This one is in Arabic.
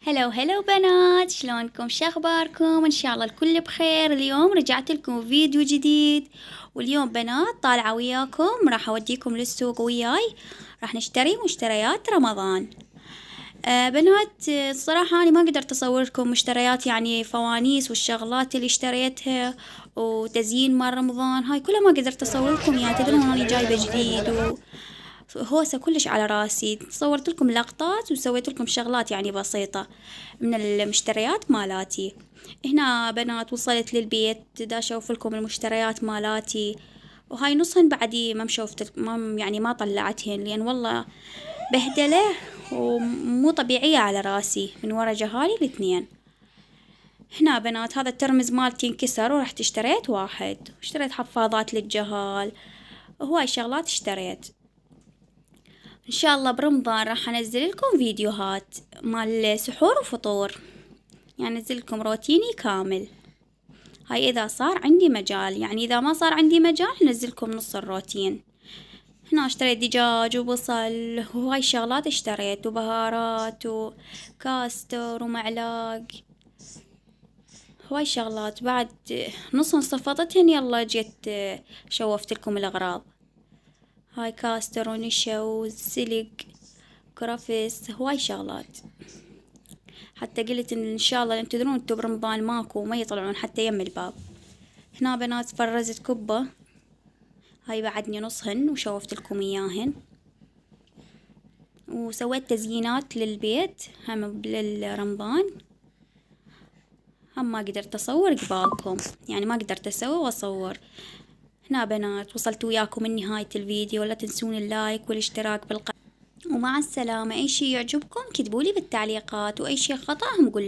هلو هلو بنات، شلونكم؟ شخباركم؟ ان شاء الله الكل بخير. اليوم رجعت لكم فيديو جديد، واليوم بنات طالعة وياكم، راح اوديكم للسوق وياي، راح نشتري مشتريات رمضان. بنات، الصراحة أنا ما قدرت أصور لكم مشتريات، يعني فوانيس والشغلات اللي اشتريتها وتزيين مال رمضان، هاي كلها ما قدرت أصور لكم. يعني تدرون أني جايبة جديد وهوسة كلش على راسي. صورت لكم لقطات وسويت لكم شغلات يعني بسيطة من المشتريات مالاتي. هنا بنات وصلت للبيت، دا أشوف لكم المشتريات مالاتي، وهاي نصهن بعدي ما مشوفت، ما يعني ما طلعتهن، لأن والله بهدلة ومو طبيعية على راسي من ورا جهالي الاثنين. هنا بنات هذا الترمز مالتي انكسر، ورحت اشتريت واحد، اشتريت حفاضات للجهال، هواي شغلات اشتريت. ان شاء الله برمضان راح انزل لكم فيديوهات مال سحور وفطور، يعني انزل لكم روتيني كامل. هاي اذا صار عندي مجال، يعني اذا ما صار عندي مجال نزلكم نص الروتين. هنا اشتريت دجاج وبصل وهاي شغلات اشتريت، وبهارات وكاستر ومعلاق، هواي شغلات بعد. نص صفطتهن، يلا جيت شوفت لكم الاغراض. هاي كاستر ونشا وسلق كرفس، هواي شغلات. حتى قلت ان شاء الله لان تدرون انتو برمضان ماكو ما يطلعون حتى يم الباب. هنا بنات فرزت كبة، هاي بعدني نصهن وشوفت لكم اياهن. وسويت تزيينات للبيت هم للرمضان، هم ما قدرت اصور قبالكم، يعني ما قدرت اسوي واصور. هنا بنات وصلت وياكم لنهاية الفيديو، لا تنسون اللايك والاشتراك بالقناة، ومع السلامة. اي شي يعجبكم كتبولي بالتعليقات، واي شي خطأ هم قولي.